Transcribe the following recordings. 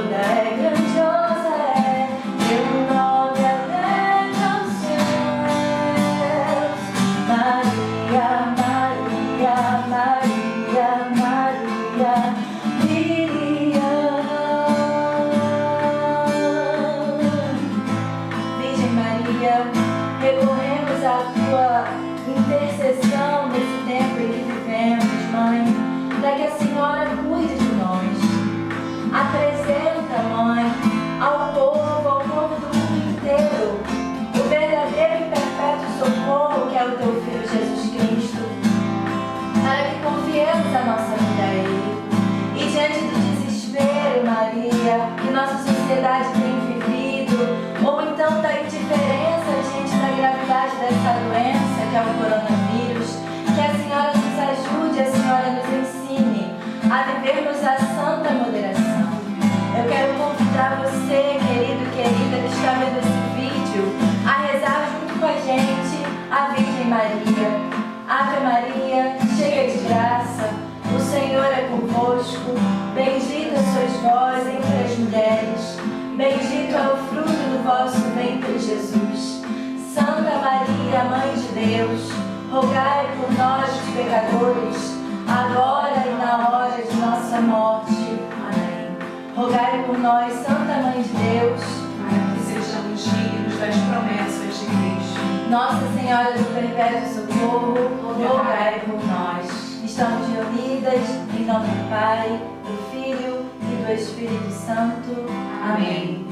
toda é grandiosa, é teu nome alegra os céus. Maria, Maria, Maria, Maria, Miriam. Virgem Maria, recorremos à tua intercessão nesse tempo em que vivemos, Mãe, para que a Senhora cuide de nós. Apresenta, Mãe, ao povo do mundo inteiro, o verdadeiro e perfeito socorro que é o teu Filho Jesus Cristo, para que confiemos a nossa vida a Ele. E diante do desespero, Maria, que nossa sociedade tem vivido, ou então da indiferença diante da gravidade dessa doença, que é o coronavírus, que a Senhora nos ajude, a Senhora nos ensine a vivermos a santa moderação. Eu quero convidar você, querido e querida, que está vendo esse vídeo, a rezar junto com a gente a Virgem Maria. Ave Maria, cheia de graça, o Senhor é convosco, bendita sois vós entre as mulheres, bendito é o fruto do vosso ventre, Jesus. Santa Maria, Mãe de Deus, rogai por nós, os pecadores, agora e na hora de nossa morte. Amém. Rogai por nós, Santa Mãe de Deus, para que sejamos dignos das promessas de Cristo. Nossa Senhora do Perpétuo Socorro, rogai por nós. Estamos reunidas em nome do Pai, do Filho e do Espírito Santo. Amém.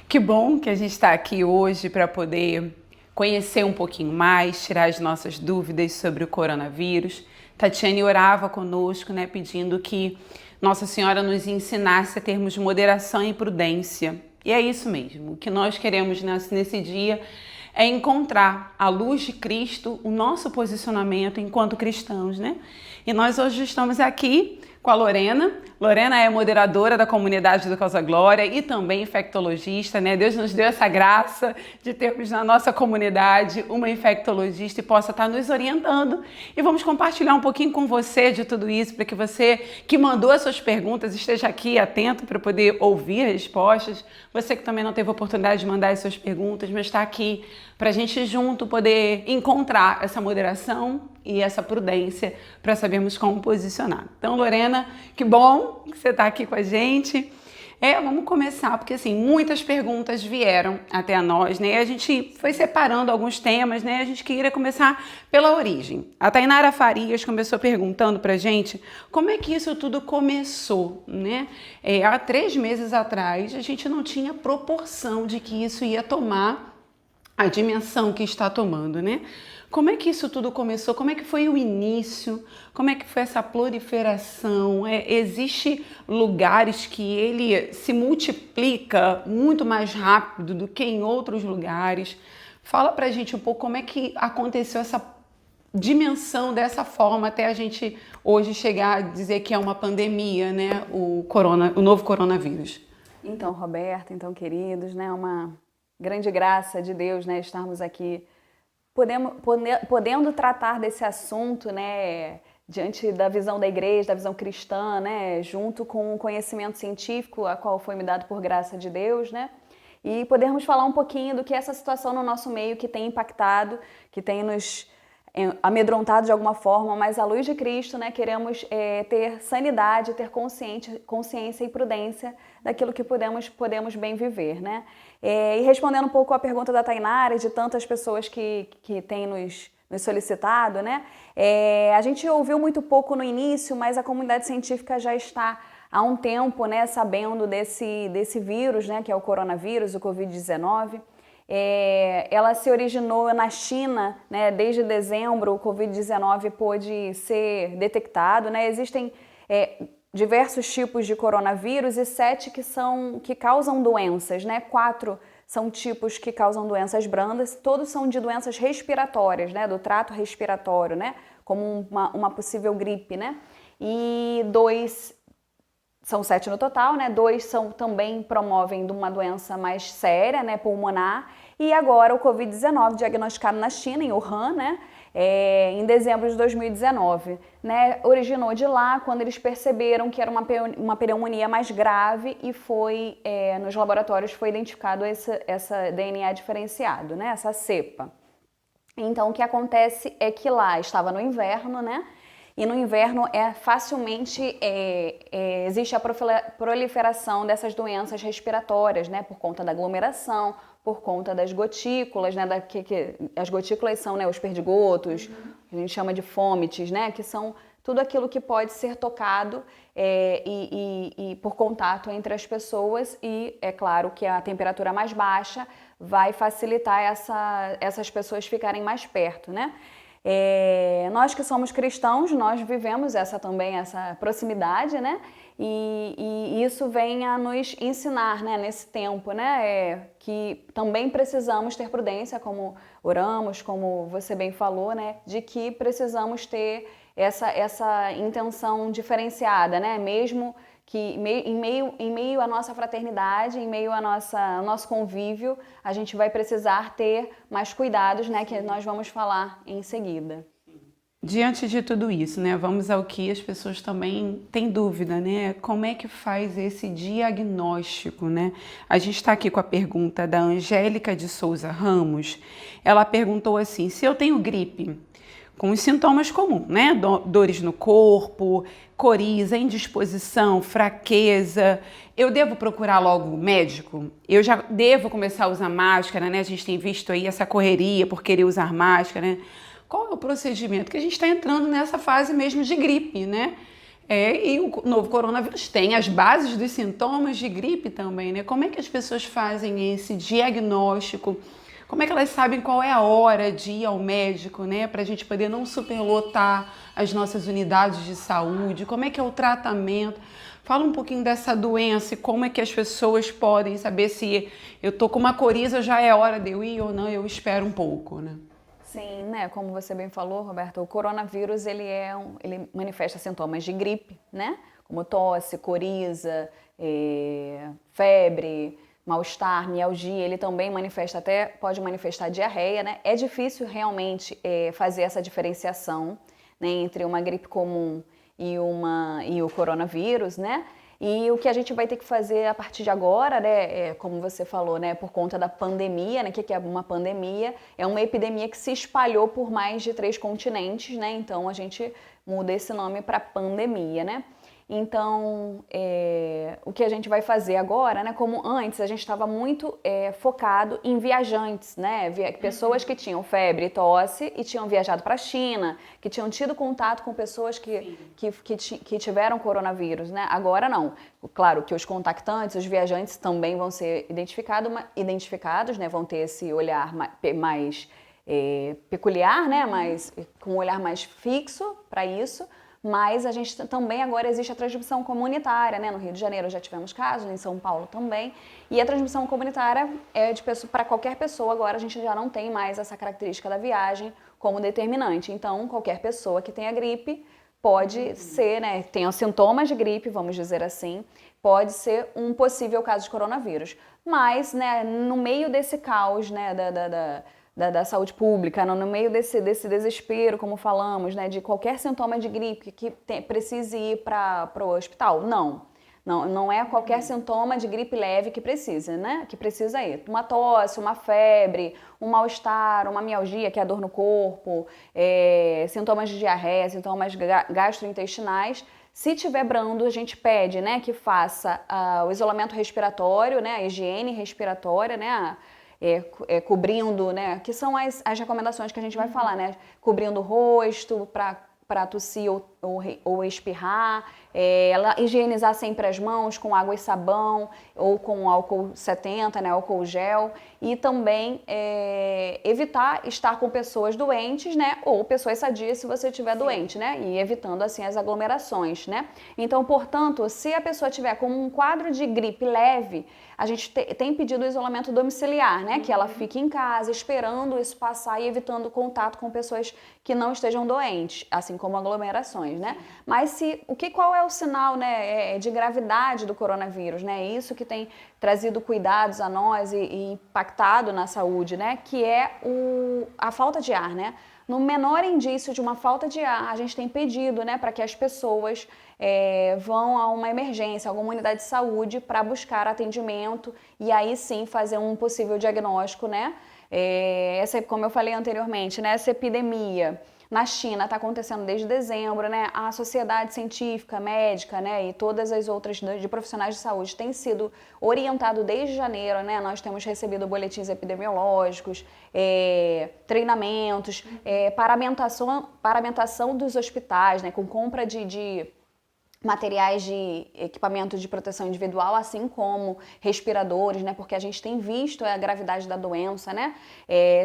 Que bom que a gente está aqui hoje para poder conhecer um pouquinho mais, tirar as nossas dúvidas sobre o coronavírus. Tatiane orava conosco, né, pedindo que Nossa Senhora nos ensinasse a termos moderação e prudência. E é isso mesmo. O que nós queremos nesse dia é encontrar à luz de Cristo o nosso posicionamento enquanto cristãos, né? E nós hoje estamos aqui com a Lorena. Lorena é moderadora da comunidade do Causa Glória e também infectologista, né? Deus nos deu essa graça de termos na nossa comunidade uma infectologista e possa estar nos orientando. E vamos compartilhar um pouquinho com você de tudo isso, para que você que mandou as suas perguntas esteja aqui atento para poder ouvir as respostas. Você que também não teve a oportunidade de mandar as suas perguntas, mas está aqui para a gente junto poder encontrar essa moderação e essa prudência para sabermos como posicionar. Então, Lorena, que bom que você está aqui com a gente. Vamos começar, porque assim, muitas perguntas vieram até nós, né? A gente foi separando alguns temas, né? A gente queria começar pela origem. A Tainara Farias começou perguntando pra gente como é que isso tudo começou, né? Há 3 meses atrás, a gente não tinha proporção de que isso ia tomar a dimensão que está tomando, né? Como é que isso tudo começou? Como é que foi o início? Como é que foi essa proliferação? Existe lugares que ele se multiplica muito mais rápido do que em outros lugares. Fala pra gente um pouco como é que aconteceu essa dimensão dessa forma até a gente hoje chegar a dizer que é uma pandemia, né? O novo coronavírus. Então, Roberta, queridos, né? Uma grande graça de Deus, né? Estarmos aqui podendo tratar desse assunto, né, diante da visão da igreja, da visão cristã, né, junto com o conhecimento científico, a qual foi me dado por graça de Deus, né, e podermos falar um pouquinho do que essa situação no nosso meio que tem impactado, que tem nos amedrontado de alguma forma, mas à luz de Cristo, né, queremos ter sanidade, ter consciência e prudência daquilo que podemos bem viver, né. E respondendo um pouco a pergunta da Tainara e de tantas pessoas que têm nos solicitado, né, a gente ouviu muito pouco no início, mas a comunidade científica já está há um tempo, né, sabendo desse vírus, né, que é o coronavírus, o Covid-19. Ela se originou na China, né, desde dezembro o Covid-19 pôde ser detectado, né, existem diversos tipos de coronavírus e 7 que causam doenças, né, 4 são tipos que causam doenças brandas, todos são de doenças respiratórias, né, do trato respiratório, né, como uma possível gripe, né, e 2 são 7 no total, né? 2 também promovem de uma doença mais séria, né? Pulmonar. E agora o Covid-19, diagnosticado na China, em Wuhan, né? em dezembro de 2019, né? Originou de lá quando eles perceberam que era uma pneumonia mais grave e foi, nos laboratórios foi identificado essa DNA diferenciado, né? Essa cepa. Então, o que acontece é que lá estava no inverno, né? E no inverno facilmente existe a proliferação dessas doenças respiratórias, né? Por conta da aglomeração, por conta das gotículas, né? As gotículas são, né, os perdigotos, que a gente chama de fomites, né? Que são tudo aquilo que pode ser tocado e por contato entre as pessoas, e é claro que a temperatura mais baixa vai facilitar essas pessoas ficarem mais perto, né? Nós que somos cristãos, nós vivemos essa proximidade, né? E isso vem a nos ensinar, né, nesse tempo, né? Que também precisamos ter prudência, como oramos, como você bem falou, né? De que precisamos ter essa intenção diferenciada, né? Mesmo que em meio à nossa fraternidade, em meio ao nosso convívio, a gente vai precisar ter mais cuidados, né, que nós vamos falar em seguida. Diante de tudo isso, né, vamos ao que as pessoas também têm dúvida, né? Como é que faz esse diagnóstico, né? A gente está aqui com a pergunta da Angélica de Souza Ramos. Ela perguntou assim: se eu tenho gripe, com os sintomas comuns, né? Dores no corpo, coriza, indisposição, fraqueza, eu devo procurar logo o médico? Eu já devo começar a usar máscara, né? A gente tem visto aí essa correria por querer usar máscara, né? Qual é o procedimento? Porque a gente está entrando nessa fase mesmo de gripe, né? E o novo coronavírus tem as bases dos sintomas de gripe também, né? Como é que as pessoas fazem esse diagnóstico? Como é que elas sabem qual é a hora de ir ao médico, né? Para a gente poder não superlotar as nossas unidades de saúde. Como é que é o tratamento? Fala um pouquinho dessa doença e como é que as pessoas podem saber se eu tô com uma coriza, já é hora de eu ir ou não, eu espero um pouco, né? Sim, né? Como você bem falou, Roberto, o coronavírus ele manifesta sintomas de gripe, né? Como tosse, coriza, febre, mal-estar, mialgia. Ele também pode manifestar diarreia, né? É difícil realmente fazer essa diferenciação, né, entre uma gripe comum e o coronavírus, né? E o que a gente vai ter que fazer a partir de agora, né, como você falou, né, por conta da pandemia, né, o que é uma pandemia? É uma epidemia que se espalhou por mais de 3 continentes, né? Então a gente muda esse nome para pandemia, né? Então, o que a gente vai fazer agora, né? Como antes a gente estava muito focado em viajantes, né? Pessoas que tinham febre e tosse e tinham viajado para a China, que tinham tido contato com pessoas que tiveram coronavírus, né? Agora não. Claro que os contactantes, os viajantes também vão ser identificados, né? Vão ter esse olhar mais peculiar, né? Com um olhar mais fixo para isso. Mas a gente também agora existe a transmissão comunitária, né? No Rio de Janeiro já tivemos casos, em São Paulo também. E a transmissão comunitária é para qualquer pessoa. Agora a gente já não tem mais essa característica da viagem como determinante. Então, qualquer pessoa que tenha gripe pode ser, né? Tenha sintomas de gripe, vamos dizer assim, pode ser um possível caso de coronavírus. Mas, né, no meio desse caos, né, da saúde pública, no meio desse desespero, como falamos, né, de qualquer sintoma de gripe que precise ir para o hospital. Não é qualquer sintoma de gripe leve que precisa, né? Que precisa ir. Uma tosse, uma febre, um mal-estar, uma mialgia, que é a dor no corpo, sintomas de diarreia, sintomas gastrointestinais. Se tiver brando, a gente pede, né, que faça o isolamento respiratório, né, a higiene respiratória, né, cobrindo, né, que são as recomendações que a gente vai falar, né, cobrindo o rosto para tossir ou espirrar, higienizar sempre as mãos com água e sabão ou com álcool 70, né, álcool gel, e também evitar estar com pessoas doentes, né, ou pessoas sadias se você estiver doente, né, e evitando assim as aglomerações, né. Então, portanto, se a pessoa tiver com um quadro de gripe leve, a gente tem pedido o isolamento domiciliar, né, que ela fique em casa esperando isso passar e evitando contato com pessoas que não estejam doentes, assim como aglomerações, né. Mas qual é o sinal, né, de gravidade do coronavírus, né? Isso que tem trazido cuidados a nós e impactado na saúde, né? Que é a falta de ar, né? no menor indício de uma falta de ar, a gente tem pedido, né, para que as pessoas vão a uma emergência, alguma unidade de saúde para buscar atendimento e aí sim fazer um possível diagnóstico, né? Como eu falei anteriormente, né, essa epidemia na China está acontecendo desde dezembro, né? A sociedade científica, médica, né, e todas as outras de profissionais de saúde têm sido orientado desde janeiro, né? Nós temos recebido boletins epidemiológicos, treinamentos, paramentação dos hospitais, né, com compra de materiais de equipamento de proteção individual, assim como respiradores, né? Porque a gente tem visto a gravidade da doença, né?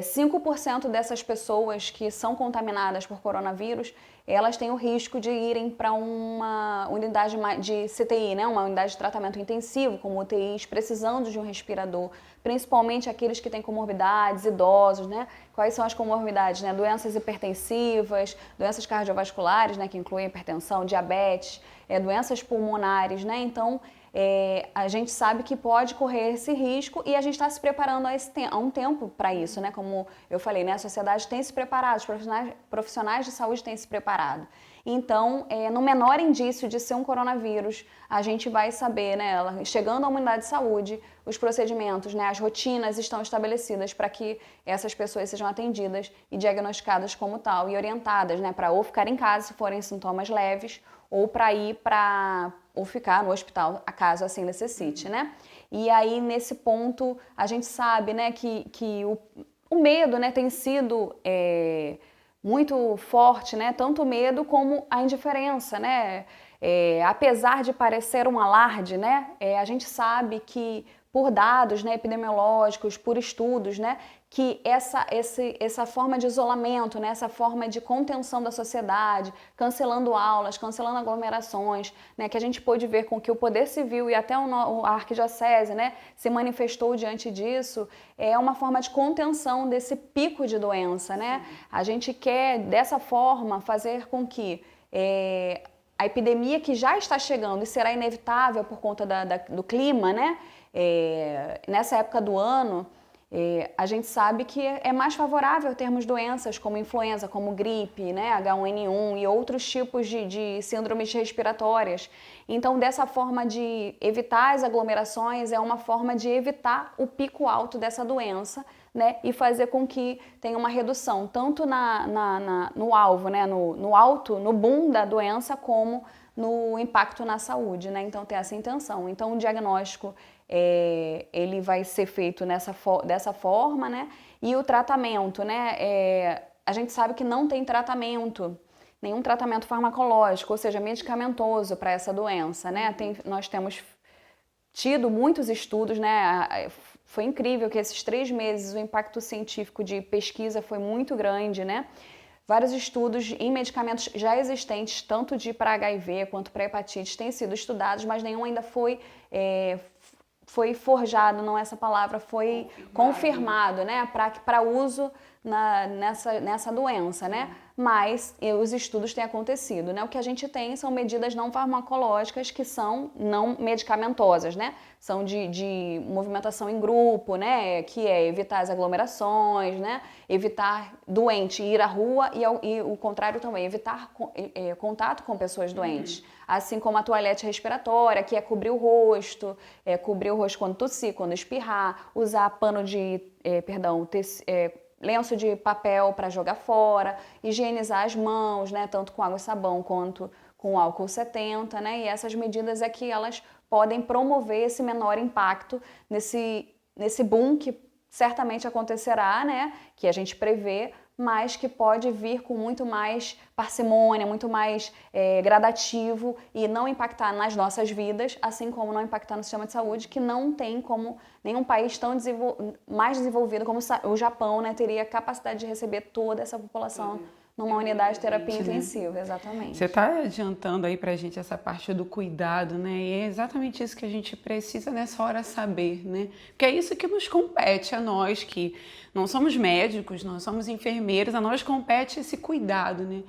5% dessas pessoas que são contaminadas por coronavírus, elas têm o risco de irem para uma unidade de CTI, né? Uma unidade de tratamento intensivo, como UTIs, precisando de um respirador, principalmente aqueles que têm comorbidades, idosos, né? Quais são as comorbidades, né? Doenças hipertensivas, doenças cardiovasculares, né? Que incluem hipertensão, diabetes, doenças pulmonares, né? Então, a gente sabe que pode correr esse risco e a gente está se preparando há um tempo para isso, né? Como eu falei, né? A sociedade tem se preparado, os profissionais de saúde têm se preparado. Então, no menor indício de ser um coronavírus, a gente vai saber, né? Chegando à unidade de saúde, os procedimentos, né? As rotinas estão estabelecidas para que essas pessoas sejam atendidas e diagnosticadas como tal e orientadas, né? Para ou ficar em casa se forem sintomas leves ou para ir ou ficar no hospital, caso assim necessite, né? E aí, nesse ponto, a gente sabe, né, que o medo, né, tem sido muito forte, né? Tanto o medo como a indiferença, né? Apesar de parecer um alarde, né? A gente sabe que por dados, né, epidemiológicos, por estudos, né, que essa forma de isolamento, né, essa forma de contenção da sociedade, cancelando aulas, cancelando aglomerações, né, que a gente pôde ver com que o Poder Civil e até a Arquidiocese, né, se manifestou diante disso, é uma forma de contenção desse pico de doença, né? A gente quer, dessa forma, fazer com que a epidemia que já está chegando e será inevitável por conta do clima, né? Nessa época do ano, a gente sabe que é mais favorável termos doenças como influenza, como gripe, né, H1N1 e outros tipos de síndromes respiratórias. Então, dessa forma de evitar as aglomerações, é uma forma de evitar o pico alto dessa doença, né, e fazer com que tenha uma redução, tanto no alvo, né, no boom da doença, como no impacto na saúde, né? Então, tem essa intenção. Então, o diagnóstico ele vai ser feito dessa forma, né? E o tratamento, né? A gente sabe que não tem tratamento, nenhum tratamento farmacológico, ou seja, medicamentoso para essa doença, né? Nós temos tido muitos estudos, né? Foi incrível que esses 3 meses o impacto científico de pesquisa foi muito grande, né? Vários estudos em medicamentos já existentes, tanto para HIV quanto para hepatite, têm sido estudados, mas nenhum ainda foi forjado, não é essa palavra, foi confirmado, né, para uso nessa doença, né? Mas os estudos têm acontecido, né? O que a gente tem são medidas não farmacológicas que são não medicamentosas, né? São de movimentação em grupo, né? Que é evitar as aglomerações, né? Evitar doente ir à rua e o contrário também, evitar contato com pessoas doentes. Assim como a toalete respiratória, que é cobrir o rosto quando tossir, quando espirrar, usar pano lenço de papel para jogar fora, higienizar as mãos, né, tanto com água e sabão quanto com álcool 70, né, e essas medidas é que elas podem promover esse menor impacto nesse boom que certamente acontecerá, né, que a gente prevê, mas que pode vir com muito mais parcimônia, muito mais gradativo e não impactar nas nossas vidas, assim como não impactar no sistema de saúde, que não tem como nenhum país tão mais desenvolvido como o Japão, né, teria capacidade de receber toda essa população numa unidade de terapia intensiva, exatamente. Você está adiantando aí pra gente essa parte do cuidado, né? E é exatamente isso que a gente precisa nessa hora saber, né? Porque é isso que nos compete a nós, que não somos médicos, não somos enfermeiros, a nós compete esse cuidado, né?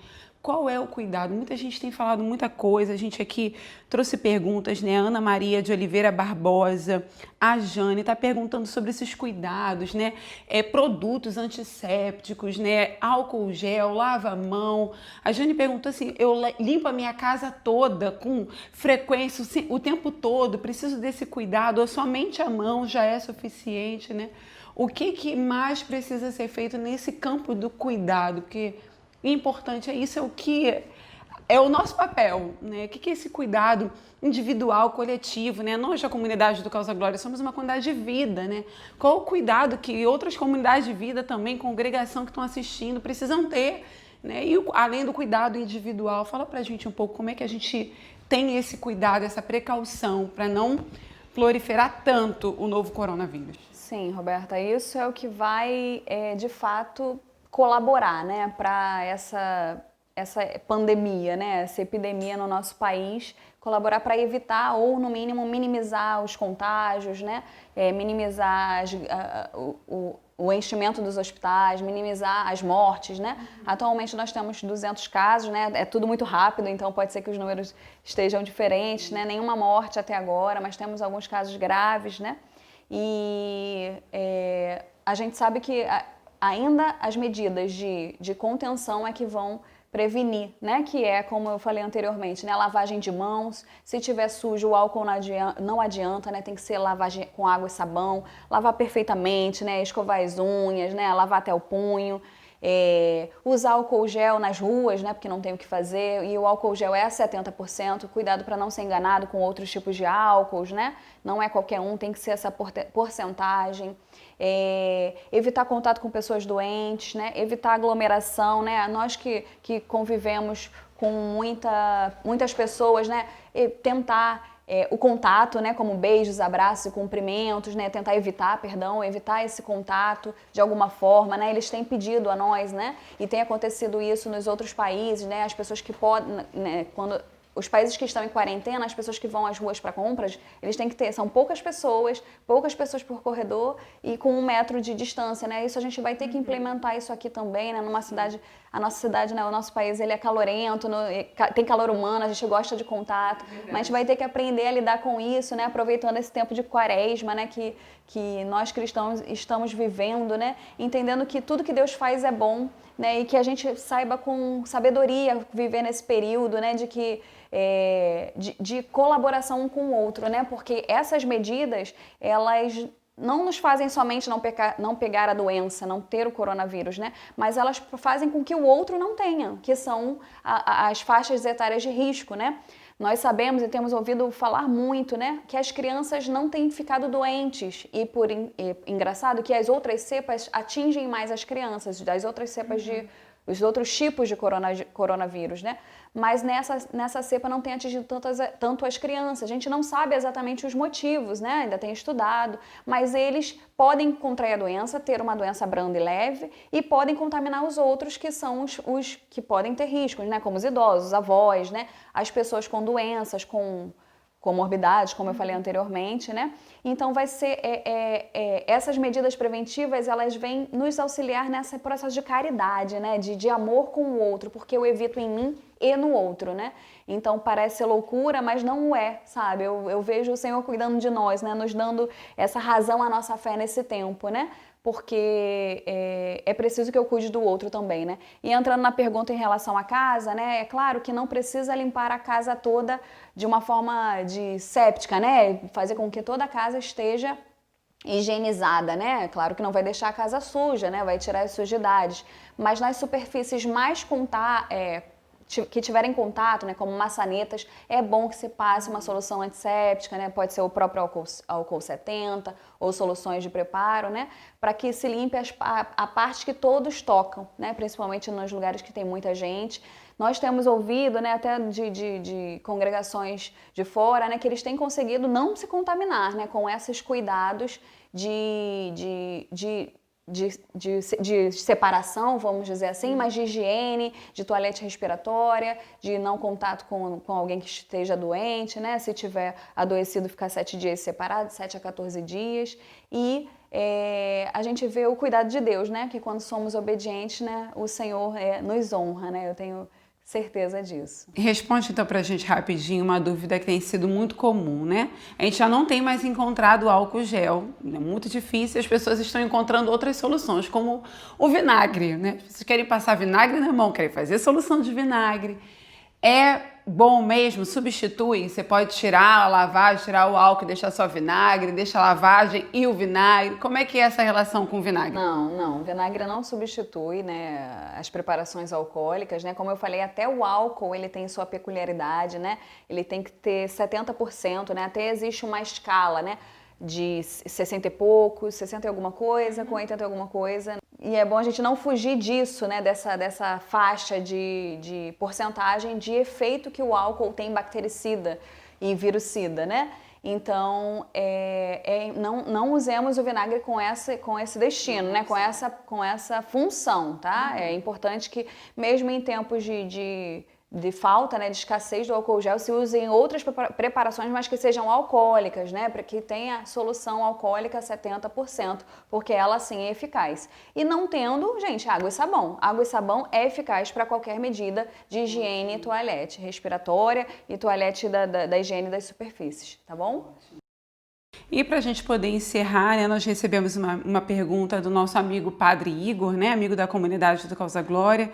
qual é o cuidado? Muita gente tem falado muita coisa, a gente aqui trouxe perguntas, né? A Ana Maria de Oliveira Barbosa, a Jane está perguntando sobre esses cuidados, né? Produtos antissépticos, né? Álcool gel, lava a mão. A Jane perguntou assim, eu limpo a minha casa toda com frequência, o tempo todo, preciso desse cuidado, ou somente a mão já é suficiente, né? O que mais precisa ser feito nesse campo do cuidado? Porque o importante é isso, é o que é o nosso papel, né? O que é esse cuidado individual, coletivo, né? Nós da comunidade do Causa Glória somos uma comunidade de vida, né? Qual o cuidado que outras comunidades de vida também, congregação que estão assistindo, precisam ter, né? E além do cuidado individual, fala pra gente um pouco como é que a gente tem esse cuidado, essa precaução para não proliferar tanto o novo coronavírus. Sim, Roberta, isso é o que vai, de fato, colaborar, né, para essa pandemia, né, essa epidemia no nosso país, colaborar para evitar ou, no mínimo, minimizar os contágios, né, minimizar o enchimento dos hospitais, minimizar as mortes, né. Atualmente nós temos 200 casos, né, é tudo muito rápido, então pode ser que os números estejam diferentes, né, nenhuma morte até agora, mas temos alguns casos graves, né, e a gente sabe que ainda as medidas de contenção é que vão prevenir, né? Que é, como eu falei anteriormente, né? Lavagem de mãos, se tiver sujo, o álcool não adianta, né? Tem que ser lavagem com água e sabão, lavar perfeitamente, né? Escovar as unhas, né? Lavar até o punho. Usar álcool gel nas ruas, né, porque não tem o que fazer, e o álcool gel é 70%, cuidado para não ser enganado com outros tipos de álcools, né, não é qualquer um, tem que ser essa porcentagem. Evitar contato com pessoas doentes, né, evitar aglomeração, né, nós que convivemos com muitas pessoas, né, tentar o contato, né, como beijos, abraços e cumprimentos, né, tentar evitar esse contato de alguma forma, né, eles têm pedido a nós, né, e tem acontecido isso nos outros países, né, as pessoas que podem, né, quando os países que estão em quarentena, as pessoas que vão às ruas para compras, eles têm que ter, são poucas pessoas por corredor e com 1 metro de distância, né? Isso a gente vai ter que implementar isso aqui também, né? Numa cidade, a nossa cidade, né? O nosso país, ele é calorento, tem calor humano, a gente gosta de contato, mas a gente vai ter que aprender a lidar com isso, né? Aproveitando esse tempo de quaresma, né? Que nós cristãos estamos vivendo, né? Entendendo que tudo que Deus faz é bom, né? E que a gente saiba com sabedoria viver nesse período, né? De colaboração um com o outro, né? Porque essas medidas, elas não nos fazem somente não pegar a doença, não ter o coronavírus, né? Mas elas fazem com que o outro não tenha, que são as faixas etárias de risco, né? Nós sabemos e temos ouvido falar muito, né, que as crianças não têm ficado doentes e engraçado que as outras cepas atingem mais as crianças, das outras cepas os outros tipos de coronavírus, né? Mas nessa cepa não tem atingido tanto as crianças. A gente não sabe exatamente os motivos, né? Ainda tem estudado, mas eles podem contrair a doença, ter uma doença branda e leve e podem contaminar os outros, que são os que podem ter riscos, né? Como os idosos, os avós, né? As pessoas com doenças, com comorbidades, como eu falei anteriormente, né? Então vai ser essas medidas preventivas, elas vêm nos auxiliar nesse processo de caridade, né? De amor com o outro, porque eu evito em mim e no outro, né? Então parece loucura, mas não é, sabe? Eu vejo o Senhor cuidando de nós, né? Nos dando essa razão à nossa fé nesse tempo, né? Porque é preciso que eu cuide do outro também, né? E entrando na pergunta em relação à casa, né? É claro que não precisa limpar a casa toda de uma forma séptica, né? Fazer com que toda a casa esteja higienizada, né? Claro que não vai deixar a casa suja, né? Vai tirar as sujidades. Mas nas superfícies mais que tiverem contato, né, como maçanetas, é bom que se passe uma solução antisséptica, né, pode ser o próprio álcool 70 ou soluções de preparo, né, para que se limpe a parte que todos tocam, né, principalmente nos lugares que tem muita gente. Nós temos ouvido, né, até de congregações de fora, né, que eles têm conseguido não se contaminar, né, com esses cuidados de separação, vamos dizer assim, mas de higiene, de toalete respiratória, de não contato com alguém que esteja doente, né? Se tiver adoecido, ficar 7 dias separado, 7 a 14 dias. E a gente vê o cuidado de Deus, né? Que quando somos obedientes, né? O Senhor nos honra, né? Eu tenho certeza disso. Responde então pra gente rapidinho uma dúvida que tem sido muito comum, né? A gente já não tem mais encontrado álcool gel, é muito difícil, as pessoas estão encontrando outras soluções, como o vinagre, né? Vocês querem passar vinagre na mão, querem fazer solução de vinagre. É bom mesmo? Substitui? Você pode tirar a lavagem, tirar o álcool e deixar só vinagre, deixa a lavagem e o vinagre. Como é que é essa relação com o vinagre? Não, o vinagre não substitui, né, as preparações alcoólicas, né? Como eu falei, até o álcool ele tem sua peculiaridade, né? Ele tem que ter 70%, né? Até existe uma escala, né? De 60 e poucos, 60 e alguma coisa, com 80 e alguma coisa. E é bom a gente não fugir disso, né? Dessa faixa de porcentagem de efeito que o álcool tem bactericida e virucida, né? Então, não usemos o vinagre com esse destino, né? Com essa função, tá? É importante que, mesmo em tempos de falta, né, de escassez do álcool gel, se usem outras preparações, mas que sejam alcoólicas, né, para que tenha solução alcoólica 70%, porque ela sim é eficaz. E não tendo, gente, água e sabão. Água e sabão é eficaz para qualquer medida de higiene e toalete respiratória e toalete da higiene das superfícies, tá bom? E para a gente poder encerrar, né, nós recebemos uma pergunta do nosso amigo Padre Igor, né, amigo da comunidade do Causa Glória,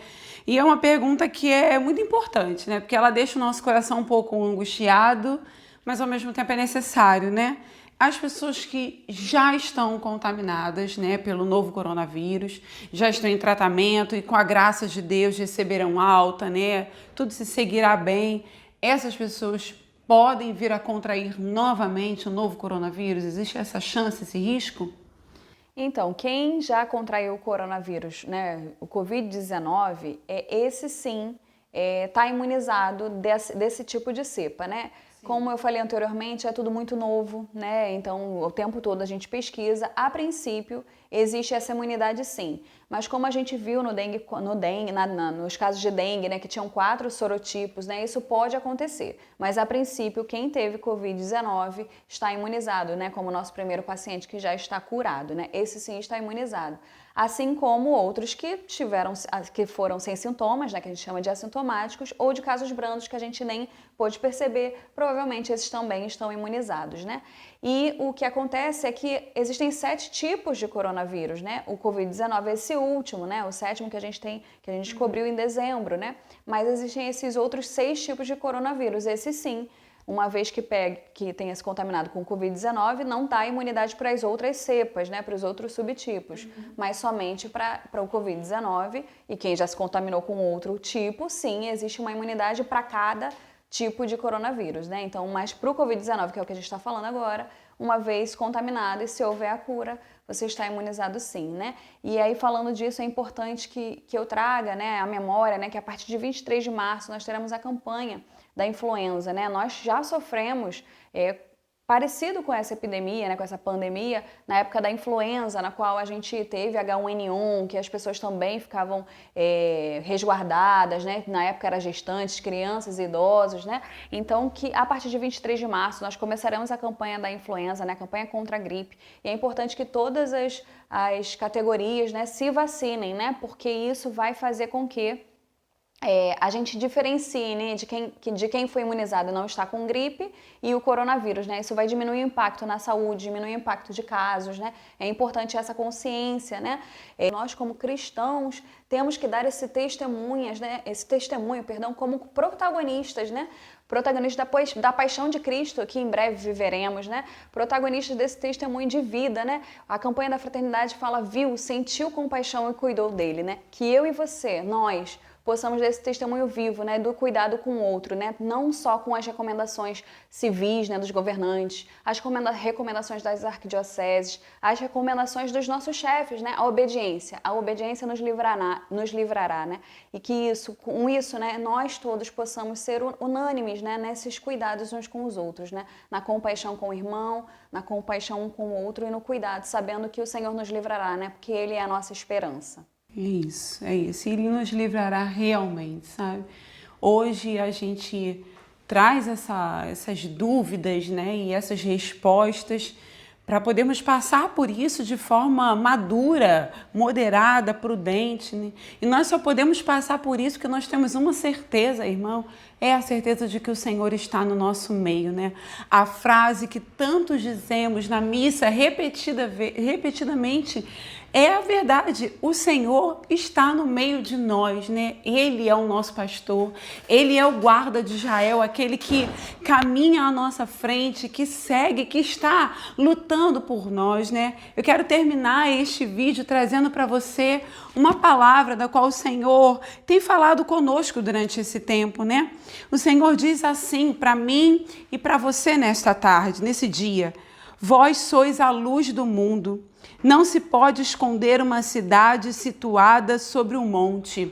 e é uma pergunta que é muito importante, né, porque ela deixa o nosso coração um pouco angustiado, mas ao mesmo tempo é necessário, né? As pessoas que já estão contaminadas, né, pelo novo coronavírus, já estão em tratamento e com a graça de Deus receberão alta, né, tudo se seguirá bem, essas pessoas podem vir a contrair novamente o novo coronavírus? Existe essa chance, esse risco? Então, quem já contraiu o coronavírus, né, o Covid-19, esse sim está imunizado desse tipo de cepa, né? Sim. Como eu falei anteriormente, é tudo muito novo, né? Então, o tempo todo a gente pesquisa. A princípio, existe essa imunidade sim. Mas como a gente viu nos casos de dengue, né, que tinham 4 sorotipos, né, isso pode acontecer. Mas a princípio, quem teve Covid-19 está imunizado, né, como o nosso primeiro paciente que já está curado, né? Esse sim está imunizado. Assim como outros que foram sem sintomas, né, que a gente chama de assintomáticos, ou de casos brandos que a gente nem pôde perceber, provavelmente esses também estão imunizados, né? E o que acontece é que existem 7 tipos de coronavírus, né? O Covid-19 é esse último, né? O 7º que a gente descobriu em dezembro, né? Mas existem esses outros 6 tipos de coronavírus. Esse sim, uma vez que tenha se contaminado com o Covid-19, não dá imunidade para as outras cepas, né, para os outros subtipos, mas somente para o Covid-19, e quem já se contaminou com outro tipo, sim, existe uma imunidade para cada tipo de coronavírus, né? Então, mas para o Covid-19, que é o que a gente está falando agora, uma vez contaminado e se houver a cura, você está imunizado sim, né? E aí, falando disso, é importante que eu traga, né, a memória, né, que a partir de 23 de março nós teremos a campanha da influenza, né? Nós já sofremos parecido com essa epidemia, né, com essa pandemia, na época da influenza, na qual a gente teve H1N1, que as pessoas também ficavam resguardadas, né? Na época eram gestantes, crianças e idosos, né? Então, que a partir de 23 de março nós começaremos a campanha da influenza, né? A campanha contra a gripe. E é importante que todas as categorias, né, se vacinem, né? Porque isso vai fazer com que a gente diferencie, né, de quem foi imunizado e não está com gripe e o coronavírus, né? Isso vai diminuir o impacto na saúde, diminuir o impacto de casos, né? É importante essa consciência, né? Nós, como cristãos, temos que dar esse testemunho, como protagonistas, né? Protagonistas da paixão de Cristo, que em breve viveremos, né? Protagonistas desse testemunho de vida, né? A campanha da fraternidade fala, sentiu compaixão e cuidou dele, né? Que eu e você, nós, possamos desse testemunho vivo, né, do cuidado com o outro, né, não só com as recomendações civis, né, dos governantes, as recomendações das arquidioceses, as recomendações dos nossos chefes, né, a obediência nos livrará, né, e que com isso, né, nós todos possamos ser unânimes, né, nesses cuidados uns com os outros, né, na compaixão com o irmão, na compaixão um com o outro e no cuidado, sabendo que o Senhor nos livrará, né, porque Ele é a nossa esperança. É isso. E Ele nos livrará realmente, sabe? Hoje a gente traz essas dúvidas, né, e essas respostas para podermos passar por isso de forma madura, moderada, prudente, né? E nós só podemos passar por isso porque nós temos uma certeza, irmão, é a certeza de que o Senhor está no nosso meio, né? A frase que tantos dizemos na missa repetidamente é a verdade. O Senhor está no meio de nós, né? Ele é o nosso pastor, Ele é o guarda de Israel, aquele que caminha à nossa frente, que segue, que está lutando por nós, né? Eu quero terminar este vídeo trazendo para você uma palavra da qual o Senhor tem falado conosco durante esse tempo, né? O Senhor diz assim para mim e para você nesta tarde, nesse dia: vós sois a luz do mundo. Não se pode esconder uma cidade situada sobre um monte,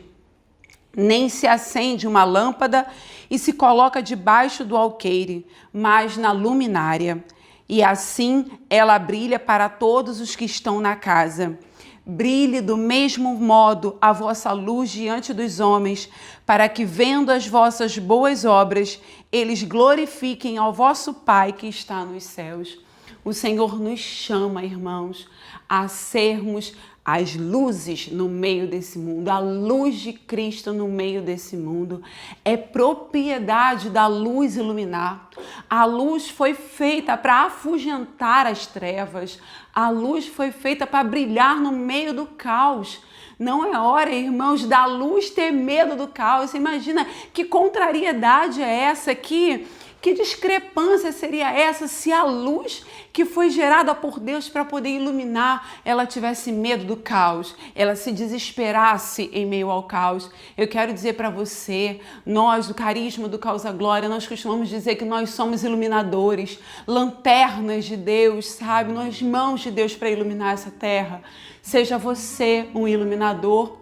nem se acende uma lâmpada e se coloca debaixo do alqueire, mas na luminária. E assim ela brilha para todos os que estão na casa. Brilhe do mesmo modo a vossa luz diante dos homens, para que, vendo as vossas boas obras, eles glorifiquem ao vosso Pai que está nos céus. O Senhor nos chama, irmãos, a sermos as luzes no meio desse mundo, a luz de Cristo no meio desse mundo. É propriedade da luz iluminar. A luz foi feita para afugentar as trevas. A luz foi feita para brilhar no meio do caos. Não é hora, irmãos, da luz ter medo do caos. Você imagina que contrariedade é essa aqui? Que discrepância seria essa se a luz que foi gerada por Deus para poder iluminar, ela tivesse medo do caos, ela se desesperasse em meio ao caos? Eu quero dizer para você, nós do Carisma do Causa Glória, nós costumamos dizer que nós somos iluminadores, lanternas de Deus, sabe? Nós mãos de Deus para iluminar essa terra. Seja você um iluminador,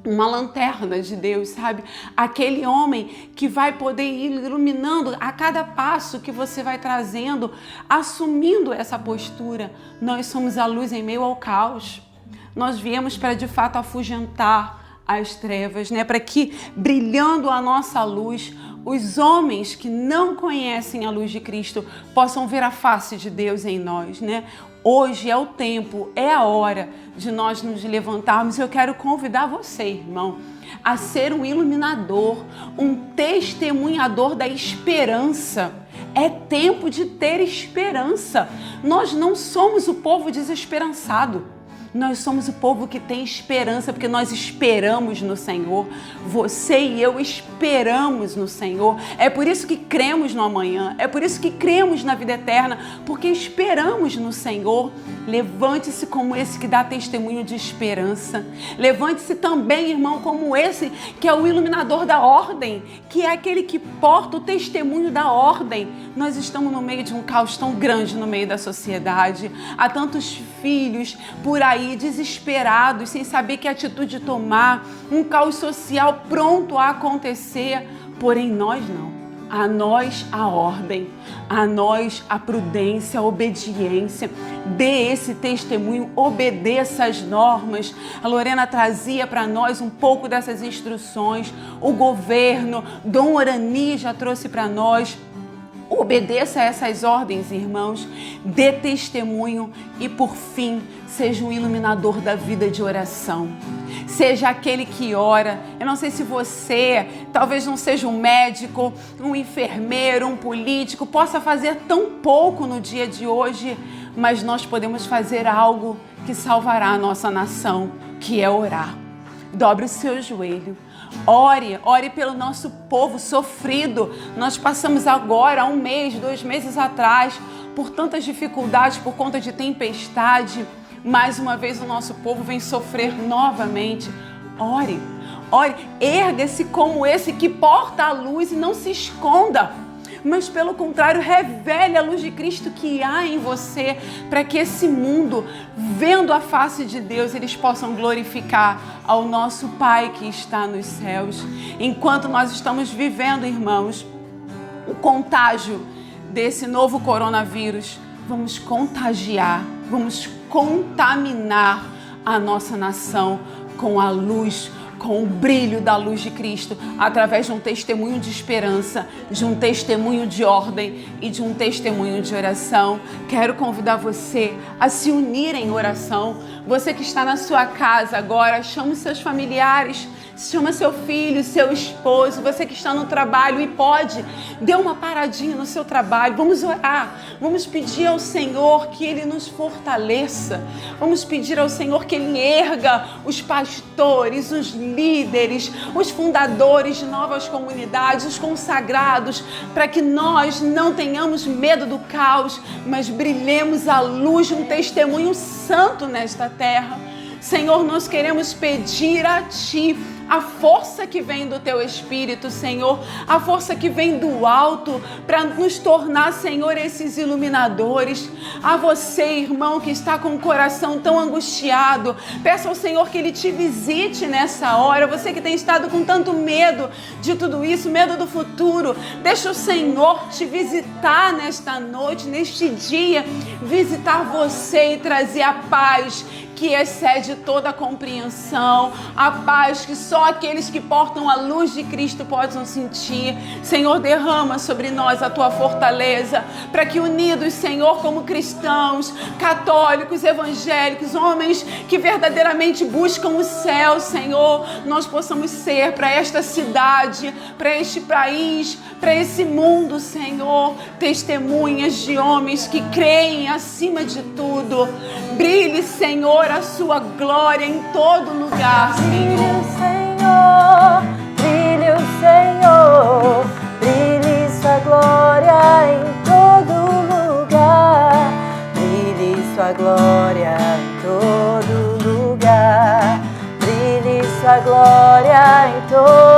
uma lanterna de Deus, sabe? Aquele homem que vai poder ir iluminando a cada passo que você vai trazendo, assumindo essa postura. Nós somos a luz em meio ao caos. Nós viemos para de fato afugentar as trevas, né? Para que, brilhando a nossa luz, os homens que não conhecem a luz de Cristo possam ver a face de Deus em nós, né? Hoje é o tempo, é a hora de nós nos levantarmos. Eu quero convidar você, irmão, a ser um iluminador, um testemunhador da esperança. É tempo de ter esperança. Nós não somos o povo desesperançado. Nós somos o povo que tem esperança, porque nós esperamos no Senhor. Você e eu esperamos no Senhor. É por isso que cremos no amanhã. É por isso que cremos na vida eterna, porque esperamos no Senhor. Levante-se como esse que dá testemunho de esperança. Levante-se também, irmão, como esse que é o iluminador da ordem, que é aquele que porta o testemunho da ordem. Nós estamos no meio de um caos tão grande no meio da sociedade. Há tantos filhos por aí desesperados, sem saber que atitude tomar, um caos social pronto a acontecer. Porém, nós não. A nós a ordem, a nós a prudência, a obediência. Dê esse testemunho, obedeça as normas. A Lorena trazia para nós um pouco dessas instruções. O governo, Dom Orani já trouxe para nós. Obedeça a essas ordens, irmãos. Dê testemunho e, por fim, seja um iluminador da vida de oração. Seja aquele que ora. Eu não sei se você, talvez não seja um médico, um enfermeiro, um político, possa fazer tão pouco no dia de hoje, mas nós podemos fazer algo que salvará a nossa nação, que é orar. Dobre o seu joelho. Ore pelo nosso povo sofrido. Nós passamos agora, há 1 mês, 2 meses atrás, por tantas dificuldades, por conta de tempestade. Mais uma vez o nosso povo vem sofrer novamente. Ore, erga-se como esse que porta a luz e não se esconda, mas pelo contrário, revele a luz de Cristo que há em você, para que esse mundo, vendo a face de Deus, eles possam glorificar ao nosso Pai que está nos céus. Enquanto nós estamos vivendo, irmãos, o contágio desse novo coronavírus, vamos contagiar, vamos contaminar a nossa nação com a luz, com o brilho da luz de Cristo, através de um testemunho de esperança, de um testemunho de ordem e de um testemunho de oração. Quero convidar você a se unir em oração. Você que está na sua casa agora, chama os seus familiares, chama seu filho, seu esposo, você que está no trabalho e pode, dê uma paradinha no seu trabalho, vamos orar, vamos pedir ao Senhor que Ele nos fortaleça, vamos pedir ao Senhor que Ele erga os pastores, os líderes, os fundadores de novas comunidades, os consagrados, para que nós não tenhamos medo do caos, mas brilhemos a luz de um testemunho santo nesta terra. Senhor, nós queremos pedir a Ti a força que vem do Teu Espírito, Senhor, a força que vem do alto para nos tornar, Senhor, esses iluminadores. A você, irmão, que está com o coração tão angustiado, peça ao Senhor que Ele te visite nessa hora. Você que tem estado com tanto medo de tudo isso, medo do futuro, deixa o Senhor te visitar nesta noite, neste dia, visitar você e trazer a paz que excede toda a compreensão, a paz que só aqueles que portam a luz de Cristo possam sentir. Senhor, derrama sobre nós a Tua fortaleza, para que unidos, Senhor, como cristãos, católicos, evangélicos, homens que verdadeiramente buscam o céu, Senhor, nós possamos ser para esta cidade, para este país, para esse mundo, Senhor, testemunhas de homens que creem acima de tudo. Brilhe, Senhor, a sua glória em todo lugar, Senhor. Brilhe o Senhor, brilhe sua glória em todo lugar. Brilhe sua glória em todo lugar. Brilhe sua glória em todo lugar.